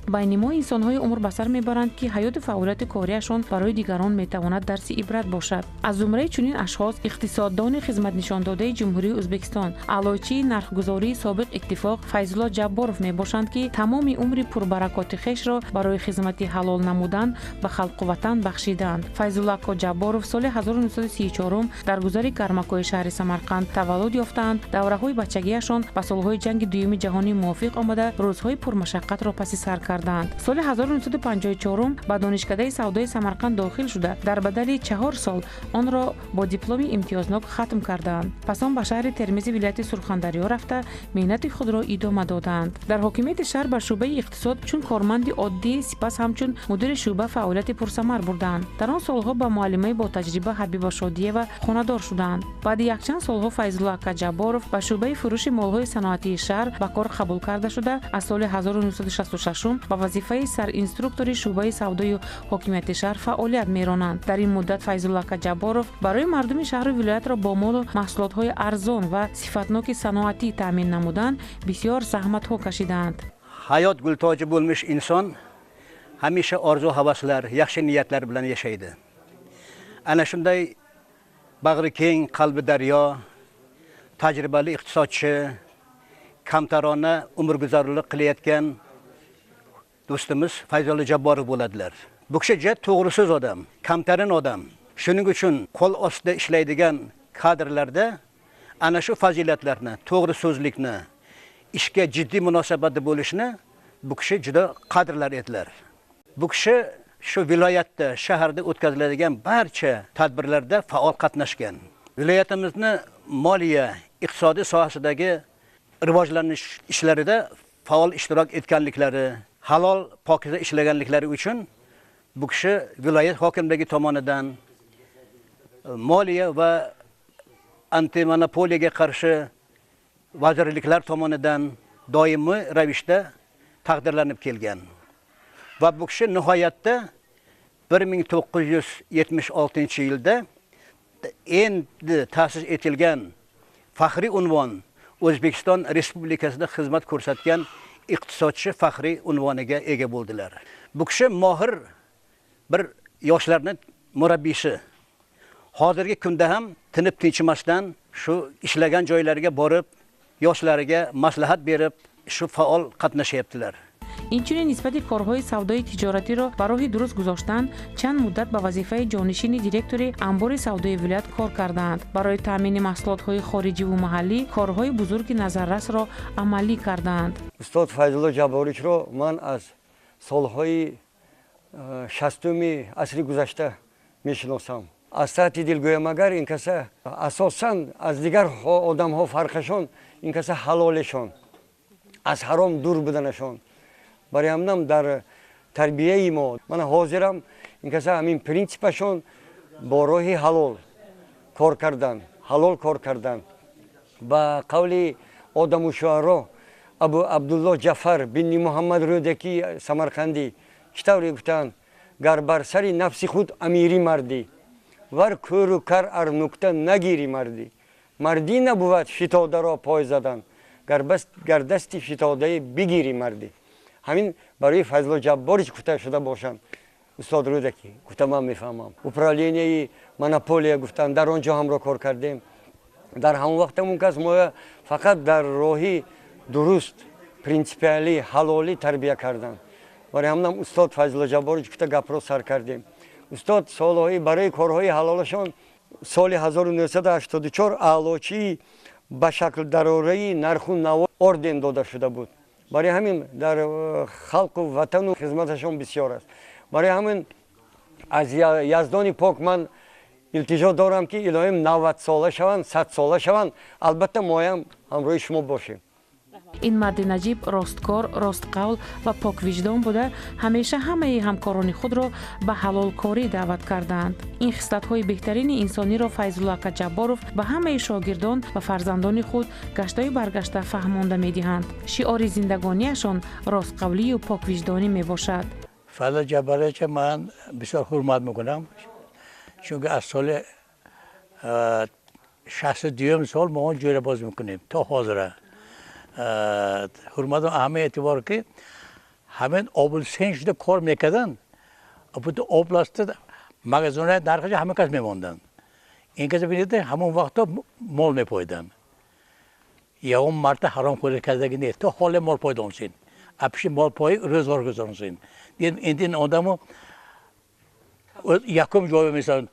байни мо инсонҳои умр ба сар мебаранд ки ҳаёти фаъолияти корияшон барои дигарон метавонад дарси ибрат бошад. аз зумраи чунин ашхос иқтисоддони хизматнишондодаи ҷумҳурии ӯзбекистон аълоичии нархгузории собиқ иттифоқ Файзулло Ҷабборов мебошанд ки тамоми умри пурбаракоти хешро барои хизмати ҳалол намудан ба халқу ватан бахшиданд. Файзуллако Ҷабборов соли 1934 дар гузари Кармакои шаҳри Самарқанд таваллуд ёфтанд. давраҳои бачагиашон ба солҳои ҷанги дуюми ҷаҳонӣ мувофиқ омада рӯзҳои пурмашаққатро паси сар карданд. соли 1954 ба донишкадаи савдои Самарқанд дохил шуда дар бадали 4 сол онро бо дипломи имтиёзнок хатм карданд. пас он ба шаҳри Термизи вилояти Сурхандариё рафта меҳнати худро идома доданд. дар ҳокимияти шаҳр ба шӯъбаи иқтисод чун корманди оддӣ сипас ҳамчун мудири шӯъба фаъолияти пурсамар бурданд. дар он солҳо ба муаллимаи ботаҷриба Ҳабиба Шодиева хонадор шуданд. баъди якчанд солҳо Файзулло ака Ҷабборов ба шӯъбаи фурӯши молҳои саноатии шаҳр ба кор қабул карда шуда аз соли 1966 ба вазифаи саринструктори шӯъбаи савдою ҳокимияти шаҳр фаъолият меронанд. дар ин муддат Файзулло ака Ҷабборов барои мардуми шаҳру вилоятро бо молу маҳсулотҳои арзон ва сифатноки саноатӣ таъмин намудан бисёр заҳматҳо кашиданд. Hayot gultoji bo'lmish inson hamisha orzu havaslar, yaxshi niyatlar bilan yashaydi. Ana shunday bag'ri keng, qalbi daryo, tajribali iqtisodchi, kamtarona umrguzarlik qilayotgan do'stimiz Fayzullo Ҷабборов bo'ladilar. Bu kishi juda to'g'ri so'z odam, kamtarin odam. Shuning uchun qo'l ostida ishlaydigan kadrlarda ana shu fazilatlarni, to'g'ri so'zlikni, ishga jiddiy munosabatda bo'lishni bu kishi juda qadrlar edilar. Bu kishi shu viloyatda, shaharda o'tkaziladigan barcha tadbirlarda faol qatnashgan. Viloyatimizni moliya, iqtisodiy sohasidagi rivojlanish ishlarida faol ishtirok etganliklari, halol, pokiza ishlaganliklari uchun bu kishi viloyat hokimligi tomonidan moliya va antimonopoliyaga qarshi vazirliklar tomonidan doimiy ravishda taqdirlanib kelgan. Va bu kishi nihoyatda 1976-yilda endi ta'sis etilgan faxriy unvon O'zbekiston Respublikasida xizmat ko'rsatgan iqtisodchi faxriy unvoniga ega bo'ldilar. Bu kishi mohir bir yoshlarning murabbiysi. Hozirgi kunda ham tinib tinchimasdan shu ishlagan joylariga borib, yoshlariga maslahat berib, shu faol qatnashyaptilar. инчунин нисбати корҳои савдои тиҷоратиро ба роҳи дуруст гузоштан чанд муддат ба вазифаи ҷонишини директори амбори савдои вилоят кор карданд. барои таъмини маҳсулотҳои хориҷиву маҳаллӣ корҳои бузурги назаррасро амалӣ карданд. устод Файзулло Ҷабборовичро ман аз солҳои 60-уми асри гузашта мешиносам. аз сатҳи дил гӯям агар ин каса асосан аз дигар одамҳо фарқашон ин каса ҳалолешон, аз ҳаром дур буданашон. барои ҳамнам дар тарбияи мо ман ҳозирам ин каса ҳамин принсипашон бо роҳи ҳалол кор кардан. ба қавли одаму шуаро Абу Абдулло Ҷафар бинни Муҳаммад Рӯдаки Самарқандӣ чӣ тавре гуфтанд: гар бар сари нафси худ амирӣ мардӣ, вар кӯру кар ар нукта нагирӣ мардӣ. мардӣ набувад фитодаро пой задан, гар дасти фитодаи бигирӣ мардӣ. ҳамин барои Файзулло Ҷабборович гуфта шуда бошанд. устод Рӯдаки гуфта ман мефаҳмам. управленияи монополия гуфтанд, дар он ҷо ҳамро кор кардем. дар ҳамон вақт мун кас мо фақат дар роҳи дуруст, принсипиалӣ, ҳалолӣ тарбия кардан. барои ҳамнам устод Файзулло Ҷабборович гуфта гапро сар кардем. устод солҳои барои корҳои ҳалолашон соли 1984 аълочии ба шаклдарораи нарху наво орден дода шуда буд. барои ҳамин дар халқу ватану хизматашон бисёр аст. барои ҳамин аз яздони пок ман илтиҷо дорам ки илоҳим 90 сола шаванд, 100 сола шаванд, албатта моям ҳамроҳи шумо бошем. ин марди наҷиб росткор, ростқавл ва поквиҷдон буда ҳамеша ҳамаи ҳамкорони худро ба ҳалолкорӣ даъват карданд. ин хислатҳои беҳтарини инсониро Файзулло ака Ҷабборов ба ҳамаи шогирдон ва фарзандони худ гаштаю баргашта фаҳмонда медиҳанд. шиори зиндагонияшон ростқавлию поквиҷдонӣ мебошад. Файзулло Ҷабборовича ман бисёр ҳурмат мекунам, чунки аз соли 62 сол мо он ҷойра боз мекунем то ҳозира. ҳурматам ҳамин эътибор ки همین آبلسین شده کار میکردن بود اوبلاست مغازه نرخش همه کس میموندن این کسی ببینید همون وقتا مال میپویدن یا اون مرد حرام خوری کرده نیست تو حال مال پویدونسین اپش مال پوی روزگار گذارونسین این آدمو یکم جواب میسن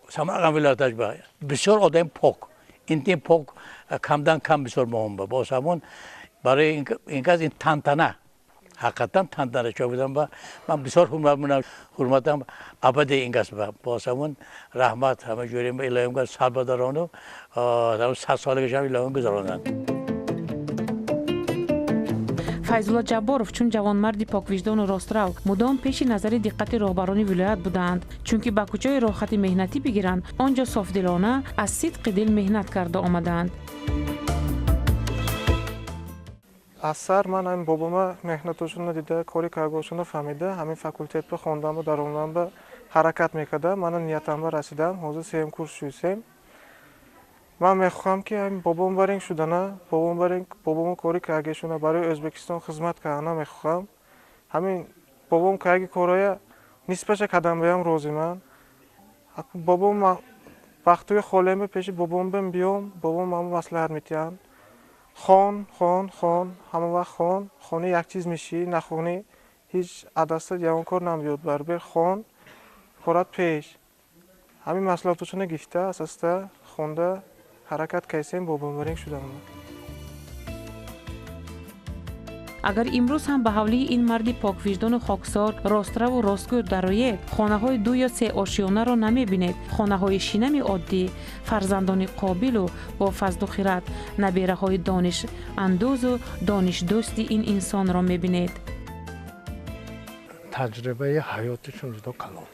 سماعم ولایتش با بسیار آدم پاک این پاک کمدن کم بسیار مهم با همون برای این کس این تنتنه حقیقتا تنتنه چه بودم با من بسیار حرمتم ابد این کس با همون رحمت همه جوری الهیم که سال بدارانو تا 100 سالگیش هم الهیم گذراندن فیضالله جبارов чун ҷавонмарди поквиҷдону рострав мудом пеши назари диққати роҳбарони вилоят буданд чунки ба кӯчаи роҳхати меҳнатӣ бигиранд он ҷо софдилона аз сидқи дил меҳнат карда омаданд аз сар ман ҳамин бобома меҳнатошона дида кори каргошона фаҳмида ҳамин факултетба хонданба даромаданба ҳаракат мекардам мана ниятамба расидам ҳозир сеюм курс шудем ман мехоҳам ки ҳамин бобом баринг шудана бобом кори каргешона барои Ӯзбекистон хизмат кардана мехоҳам ҳамин бобом карги короя нисбаша кардам розиман бобом вақтои холиам пеши бобом биём бобом ман маслиҳат метиҳанд хон ҳама вақт хони як чиз мешӣ нахони ҳеҷ адастат ягон кор намеёд барбер хон корат пеш ҳамин маслиҳатошона гифта асоста хонда ҳаракат кайсем бобомбаринг шудам агар имрӯз ҳам ба ҳавлии ин марди поквиҷдону хоксор ростраву ростгӯ дароед хонаҳои 2 ё 3 ошиёнаро намебинед хонаҳои шинами оддӣ фарзандони қобилу бо фазлу хират набераҳои донишандӯзу донишдӯсти ин инсонро мебинед таҷрибаи ҳаётишон ҷудо калон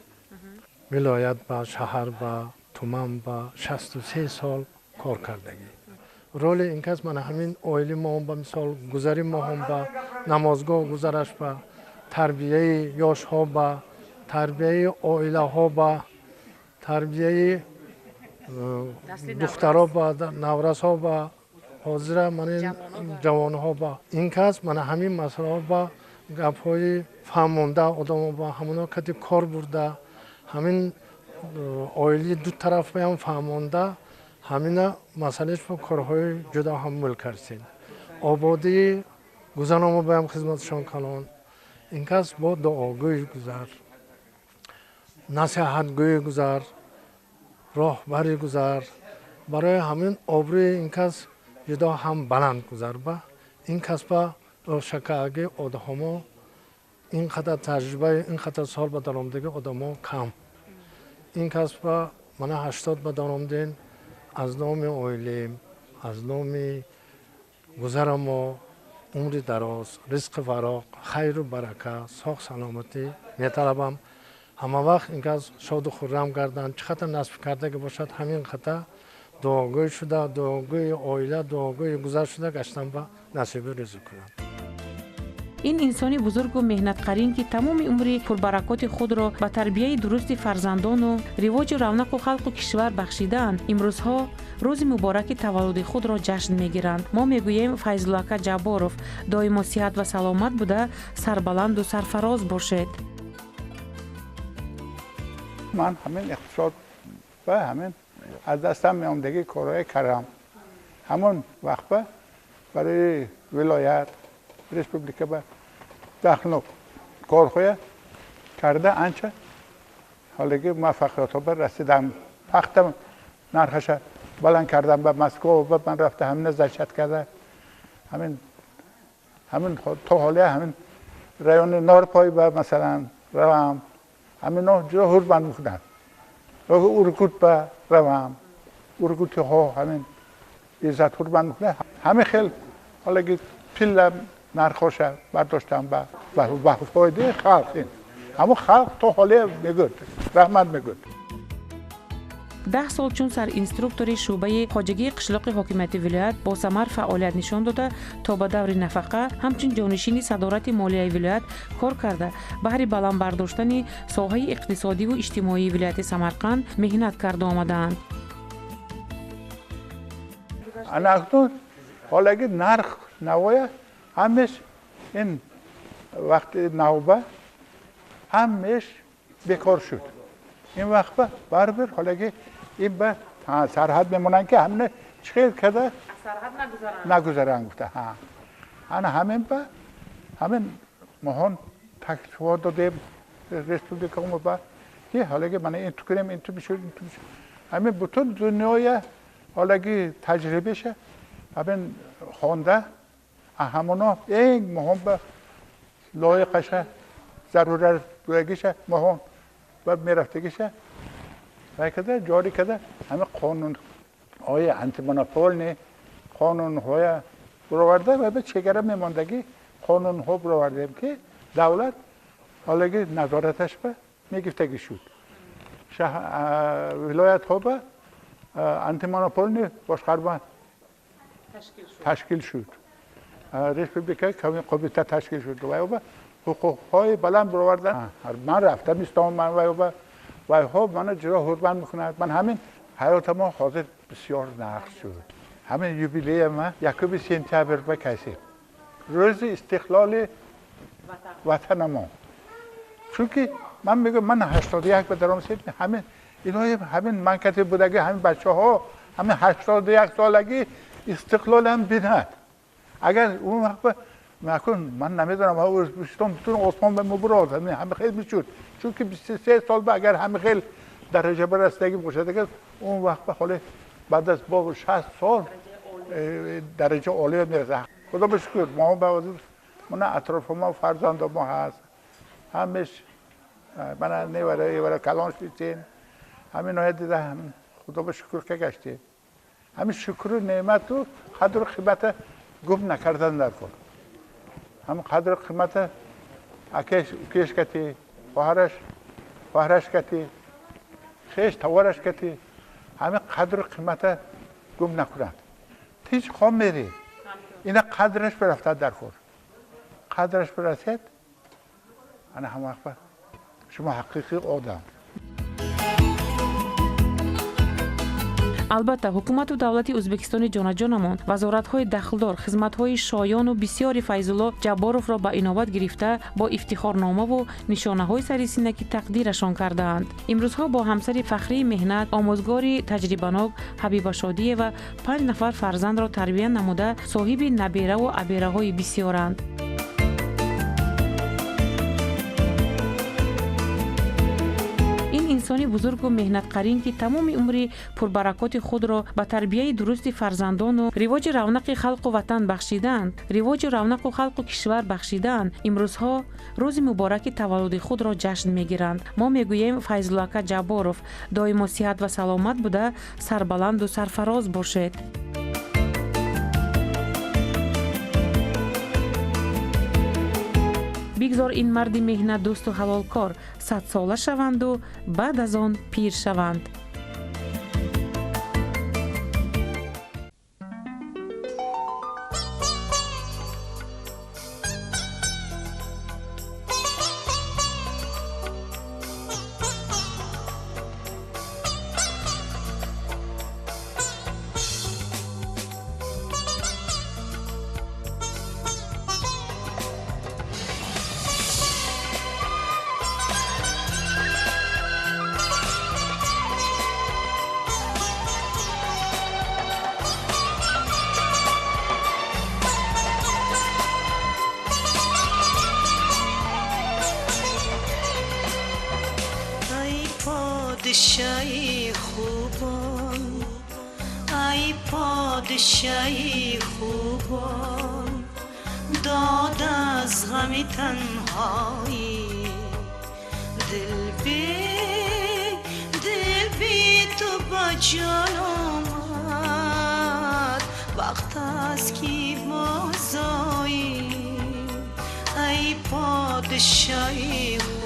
вилоят ба шаҳар ба туман ба 63 сол кор кардагӣ роли ин кас мана ҳамин оили моҳум ба мисол гузари моҳум ба намозгоҳ гузараш ба тарбияи ёшҳо ба тарбияи оилаҳо ба тарбияи духтаро ба наврасҳо ба ҳозира мана ҷавонҳо ба ин кас мана ҳамин масъалаҳо ба гапҳои фаҳмонда одамон ба ҳамоно кати кор бурда ҳамин оили ду тарафаам фаҳмонда ҳамина масъалааш ба корҳои ҷудо ҳаммул кардем ободии гузаромо баям хизматшон калон ин кас бо дуогӯӣ гузар насиҳатгӯӣ гузар роҳбарӣ гузар барои ҳамин обрӯи ин кас ҷудо ҳам баланд гузар ба ин касба ӯшакааги одамҳо ин қадар таҷрибаи ин қадар сол ба даромадаги одамҳо кам ин касба мана 80 ба даромаден аз номи оилем аз номи гузарамо умри дароз ризқи фароғ хайру барака соҳ саломатӣ металабам ҳама вақт ин кас шоду хуррам гарданд чӣ қадар насб кардаги бошад ҳамин қадар дуогӯй шуда дуогӯи оила дуогӯи гузар шуда гаштан ба насиби ризқ кунанд ин инсони бузургу меҳнатқарин ки тамоми умри пурбаракоти худро ба тарбияи дурусти фарзандону ривоҷу равнақу халқу кишвар бахшидаанд имрӯзҳо рӯзи мубораки таваллуди худро ҷашн мегиранд мо мегӯем файзуллака ҷаборов доимо сиҳат ва саломат буда сарбаланду сарфароз бошед ман ҳамин иқтисод ва ҳамин аз дастам меомадагӣ корҳои кардам ҳамон вақт барои вилоят республика ба дахну корхоя карда анча ҳолиги муваффақиётҳо ба расидам вақтам нархаша баланд кардам ба Москва ба ман рафта ҳамина зачат карда ҳамин то ҳолия ҳамин райони Норпой ба масалан равам ҳамино ҷудо ҳурмат мекунанд ургут ба равам ургутиҳо ҳамин иззат ҳурмат мекунанд ҳамин хел ҳолиги пилам нархоша бардоштам ба фоидаи халқ ҳамон халқ то ҳолия мегӯд раҳмат мегӯд 10 сол чун саринструктори шӯъбаи хоҷагии қишлоқи ҳокимияти вилоят бо самар фаъолият нишон дода то ба даври нафақа ҳамчун ҷонишини садорати молияи вилоят кор карда баҳри баланд бардоштани соҳаи иқтисодиву иҷтимоии вилояти Самарқанд меҳнат карда омадаанд анакнун ҳолаги нарх навоя ҳамеш ин وقت نوبه همش بیکار شد. این وقت برابر حالا این به سرحد میمونن که همه چخیل کرده سرحد نگذارن گفته ها. انا همین مهان تکلیفات دادیم رسپوبلیکا با که حالا که من این تو کنیم این تو بشه همین بطور دنیای حالا که تجربه شه همین خونده همونا این مهم به لایقشه ضرورت بگیشه مهم و میرفتگیشه و کده جاری کده همه قانون های انتی مونوپول نه قانون های برآورده و به چگره میماندگی قانون ها برآوردیم که دولت حالا که نظارتش به میگفتگی شد ولایت ها به انتی مونوپول نه باشقربان تشکیل شد رسپوبلیکای کمیته تشکیل شد و به حقوق های بلند برآوردن من رفتم استان من و ها من جرا حرمت میکنند من همین حیات ما حاضر بسیار نقص شد همین یوبیلی ما یکم سپتامبر به کسی روز استقلال وطن ما چون که من میگم من 81 به درام سید همین اینا همین من کتی بودگی همین بچه ها همین 81 سالگی استقلال هم بینند اگر اون وقت من نمیدونم ها بستان بتون عثمان به مبراز همه خیلی میشد چون که 23 سال به اگر همه خیلی درجه برستگی باشد که اون وقت حالا بعد از با 60 سال درجه عالی میرسه خدا بشکر ما به من اطراف ما فرزند ما هست همش من نیوره کلان شدیم همین نوع دیده همین خدا بشکر که گشتیم همین شکر و نعمت و قدر و قیمت گم نکردن در کن هم قدر قیمت اکیش کتی خواهرش کتی خیش توارش کتی همه قدر قیمت گم نکنند تیج خواه میری اینا قدرش برفته در خور قدرش برسید انا هم وقت شما حقیقی آدم албатта ҳукумату давлати ӯзбекистони ҷонаҷонамон вазоратҳои дахлдор хизматҳои шоёну бисёри файзулло ҷабборовро ба инобат гирифта бо ифтихорномаву нишонаҳои сарисинакӣ тақдирашон кардаанд. имрӯзҳо бо ҳамсари фахрии меҳнат омӯзгори таҷрибанок ҳабиба шодиева 5 нафар фарзандро тарбия намуда соҳиби набераву абераҳои бисёранд. инсони бузургу меҳнатқарин ки тамоми умри пурбаракоти худро ба тарбияи дурусти фарзандону ривоҷи равнақи халқу ватан бахшиданд ривоҷи равнақу халқу кишвар бахшиданд имрӯзҳо рӯзи мубораки таваллуди худро ҷашн мегиранд. мо мегӯем файзуллака ҷабборов доимо сиҳат ва саломат буда сарбаланду сарфароз бошед. бигзор ин марди меҳнатдӯсту ҳалолкор 100 сола шаванду баъд аз он пир шаванд. پادشاهی خوبان ای پادشاهی خوبان داد از غم تنهایی دل بی تو با جان آمد وقت است که بازایی ای پادشاهی خوبان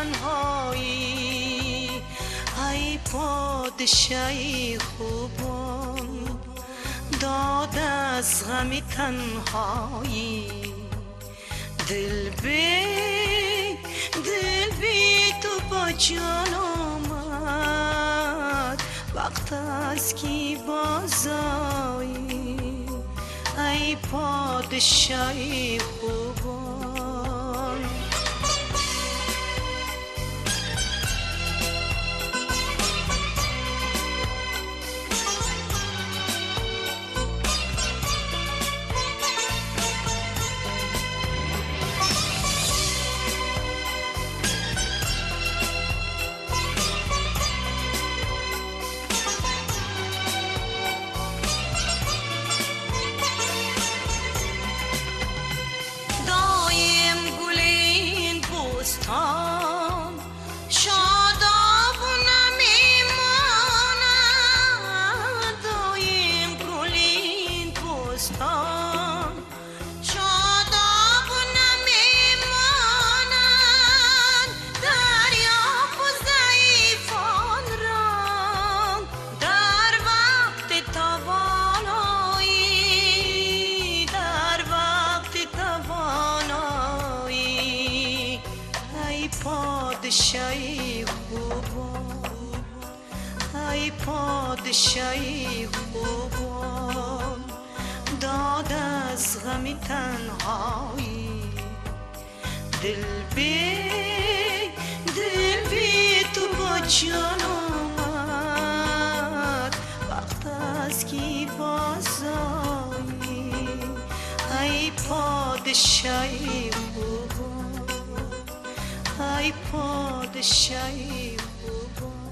تنهایی ای پادشاهی خوبان داد از غم تنهایی دل بی تو با جان آمد وقت است که بازایی ای پادشاهی خوبان پادشاهی خوبان ای پادشاهی خوبان داد از غم تنهایی دل بی تو با جان آمد وقت است که بازایی ای پادشاهی خوبان ای پادشاهی خوبان